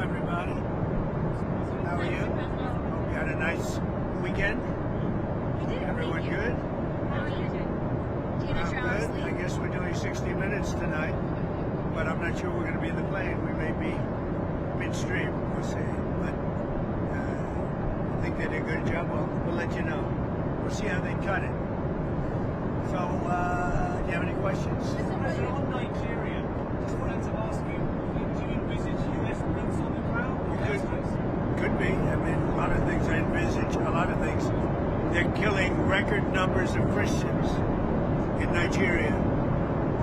everybody. How are you? Hope you had a nice weekend. Everyone good? How are you doing? I'm good. I guess we're doing 60 minutes tonight, but I'm not sure we're going to be in the plane. We may be midstream. We'll see. But I think they did a good job. We'll let you know. We'll see how they cut it. So, do you have any questions? On Nigeria, just wanted to ask you, do you envisage US boots on the ground? Could be. I mean, a lot of things I envisage, a lot of things. They're killing record numbers of Christians in Nigeria.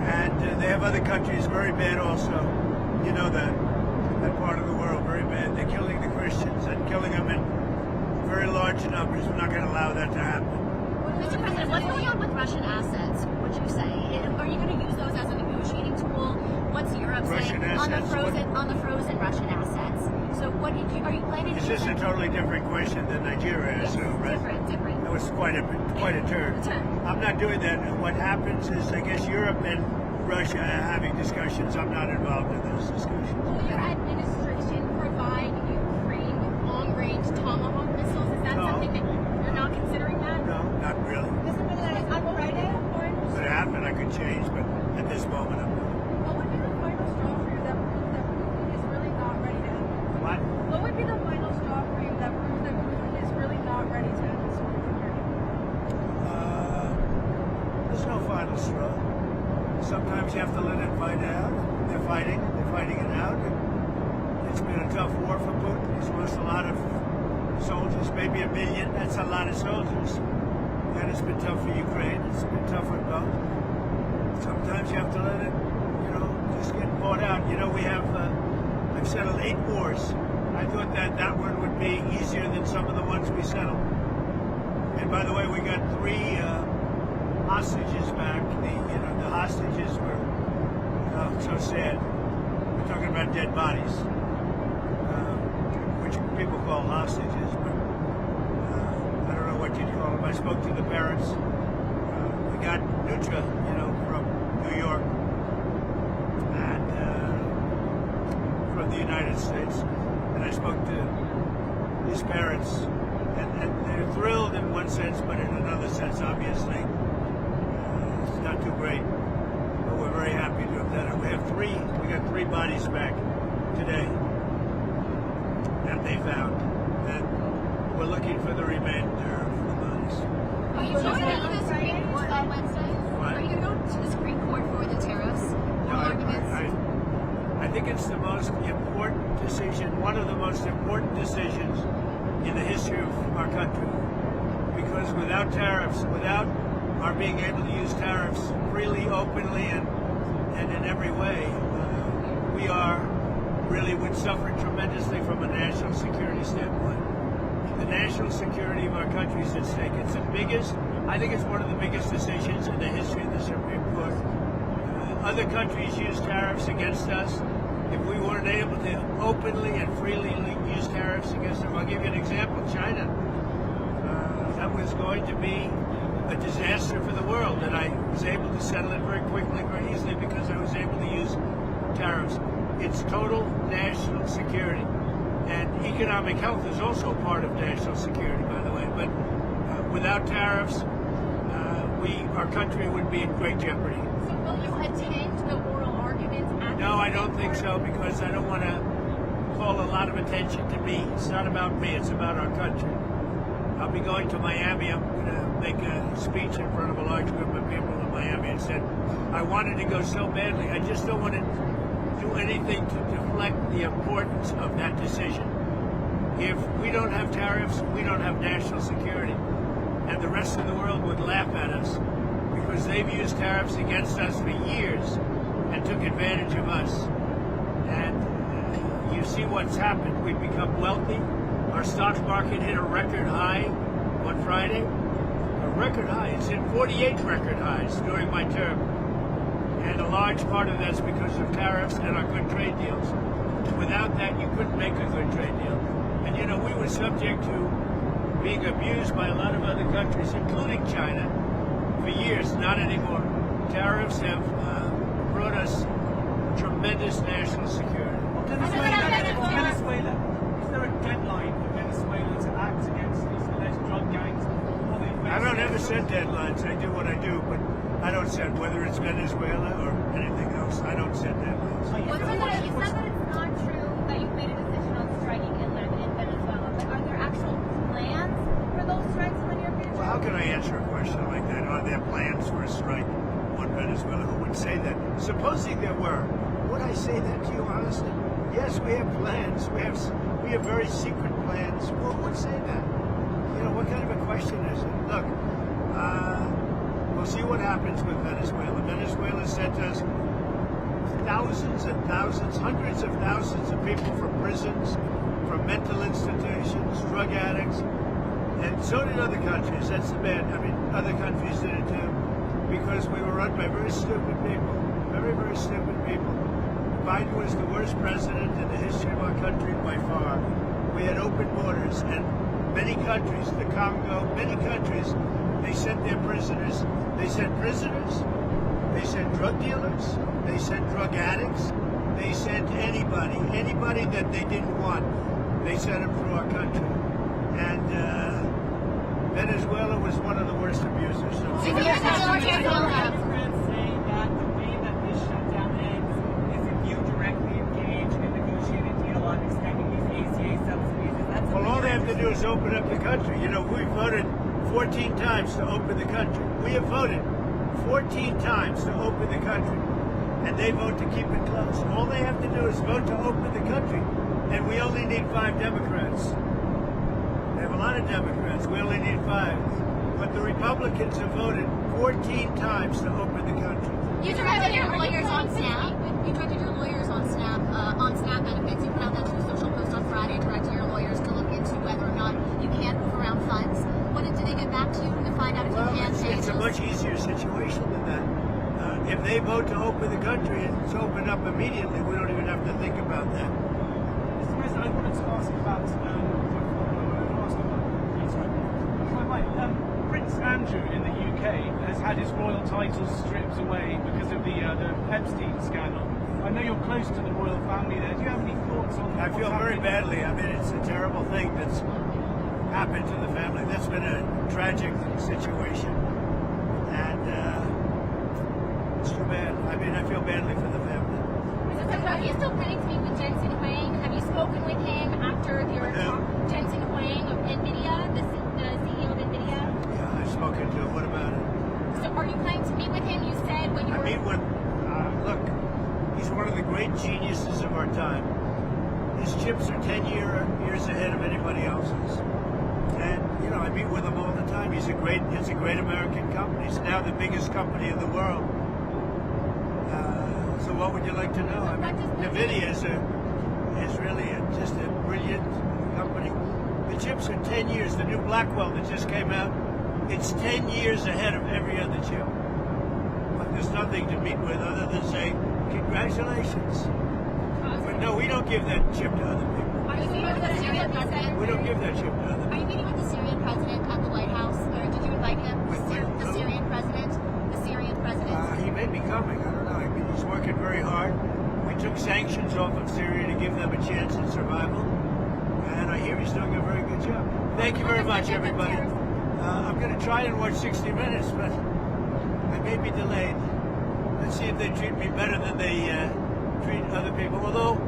And they have other countries very bad also. You know that part of the world, very bad. They're killing the Christians and killing them in very large numbers. We're not going to allow that to happen. Mr. President, what's going on with Russian assets, would you say? Are you going to use those as a negotiating tool? What's Europe saying on the frozen Russian assets? So what are you planning to do? Is this a totally different question than Nigeria? Yes, so, right? Different. That was quite a turn. I'm not doing that. What happens is, I guess Europe and Russia are having discussions. I'm not involved in those discussions. Will your administration provide Ukraine long-range Tomahawk missiles? Is that something that you're not considering that? No, not really. Mr. President, on Friday, If it happened, I could change, but at this moment, I'm not. what would be the final straw for you that proves that Putin is really not ready to end this war? What? What would be the final straw for you that proves that Putin is really not ready to end this war? There's no final straw. Sometimes you have to let it fight out. They're fighting it out. It's been a tough war for Putin. He's lost a lot of soldiers, maybe 1 million. That's a lot of soldiers. And it's been tough for Ukraine. It's been tough for both. Sometimes you have to let it, just get bought out. I've settled 8 wars. I thought that one would be easier than some of the ones we settled. And by the way, we got 3 hostages back. The hostages were so sad. We're talking about dead bodies, which people call hostages, but I don't know what you'd call them. I spoke to the parents. We got Nutra, from New York and from the United States, and I spoke to his parents, and they're thrilled in one sense, but in another sense, obviously, it's not too great. But we're very happy to have done it. We got 3 bodies back today that they found, and we're looking for the remainder of the bodies. Are you going to go to the Supreme Court on Wednesday? What? Are you going to go to the Supreme Court for the tariffs? I think it's the most important decision, one of the most important decisions in the history of our country. Because without tariffs, without our being able to use tariffs freely, openly, and in every way, we would suffer tremendously from a national security standpoint. The national security of our country is at stake. I think it's one of the biggest decisions in the history of the Supreme Court. Other countries use tariffs against us. If we weren't able to openly and freely use tariffs against them, I'll give you an example. China. That was going to be a disaster for the world, and I was able to settle it very quickly, very easily, because I was able to use tariffs. It's total national security. And economic health is also part of national security, by the way. But without tariffs, our country would be in great jeopardy. So will you attend the oral arguments at No, I don't think so, because I don't want to call a lot of attention to me. It's not about me, it's about our country. I'll be going to Miami. I'm going to make a speech in front of a large group of people in Miami, and said I wanted to go so badly. I just don't want to do anything to deflect the importance of that decision. If we don't have tariffs, we don't have national security. And the rest of the world would laugh at us because they've used tariffs against us for years and took advantage of us. And you see what's happened. We've become wealthy. Our stock market hit a record high on Friday. A record high. It's hit 48 record highs during my term. And a large part of that's because of tariffs and our good trade deals. Without that, you couldn't make a good trade deal. And we were subject to being abused by a lot of other countries, including China, for years. Not anymore. Tariffs have brought us tremendous national security. Venezuela there a deadline for Venezuela to act against these alleged drug gangs? I don't ever set deadlines. I do what I do, but I don't set whether it's Venezuela or anything else. I don't set deadlines. You said that it's not true that you've made a decision on striking inland in Venezuela, but are there actual plans for those strikes in the near future? Well, how can I answer a question like that? Are there plans for a strike on Venezuela? Who would say that? Supposing there were, would I say that to you honestly? Yes, we have plans. We have very secret plans. Who would say that? You know, what kind of a question is it? Look, we'll see what happens with Venezuela. Venezuela sent us thousands and thousands, hundreds of thousands of people from prisons, from mental institutions, drug addicts, and so did other countries. That's the bad. I mean, other countries did it too, because we were run by very stupid people, very, very stupid people. Biden was the worst president in the history of our country by far. We had open borders, and many countries, the Congo, many countries, they sent their prisoners. They sent prisoners. They sent drug dealers. They sent drug addicts. They sent anybody that they didn't want. They sent them through our country. And Venezuela was one of the worst abusers. So Democrats say that the way that this shutdown ends is if you directly engage in negotiating a deal on extending these ACA subsidies. Is that well, all they have to do is open up the country. You know, we voted 14 times to open the country. We have voted 14 times to open the country, and they vote to keep it closed. All they have to do is vote to open the country, and we only need 5 Democrats. They have a lot of Democrats. We only need 5. But the Republicans have voted 14 times to open the country. You directed your lawyers on Snap. You directed your lawyers on Snap benefits. You put out that True Social post on Friday, directing your lawyers to look into whether or not you can move around funds. What did they get back to you to find out if you can pay? It's a much easier situation than that. If they vote to open the country and it's opened up immediately, we don't even have to think about that. Mr. President, I wanted to ask about Prince Andrew in the UK has had his royal titles stripped away because of the Epstein scandal. I know you're close to the royal family there. Do you have any thoughts on I feel very badly. I mean, it's a terrible thing that's happened to the family. That's been a tragic situation. And it's too bad. I mean, I feel badly for the family. Are you still planning to meet with Jensen Huang? Have you spoken with him after your talk? Jensen Huang of NVIDIA, the CEO of NVIDIA? Yeah, I've spoken to him. What about it? So are you planning to meet with him? You said when you I were... mean, look, he's one of the great geniuses of our time. His chips are 10 years ahead of anybody else's. And, you know, I meet with him all the time. It's a great American company. It's now the biggest company in the world. So what would you like to know? I mean, NVIDIA is really just a brilliant company. The chips are 10 years. The new Blackwell that just came out, it's 10 years ahead of every other chip. But there's nothing to meet with other than say, congratulations. But no, we don't give that chip to other people. Are you meeting with the Syrian president? We don't give that chip to other people. Are you meeting with the Syrian president at the White House? Or did you invite him? The Syrian president? The Syrian president? He may be coming. I don't know. I mean, he's working very hard. We took sanctions off of Syria to give them a chance at survival. And I hear he's doing a very good job. Thank you very much, everybody. I'm going to try and watch 60 Minutes, but I may be delayed. Let's see if they treat me better than they treat other people. Although,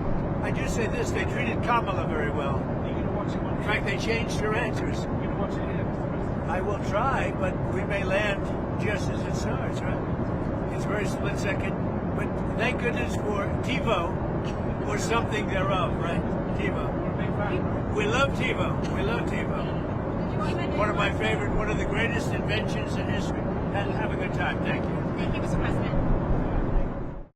I do say this, they treated Kamala very well. Are you going to watch it? In fact, they changed their answers. You're going to watch it here, Mr. President? I will try, but we may land just as it starts, right? It's very split second. But thank goodness for TiVo, or something thereof, right? TiVo. We're a big fan. We love TiVo. We love TiVo. One of my favorite, one of the greatest inventions in history. Have a good time. Thank you. Thank you, Mr. President.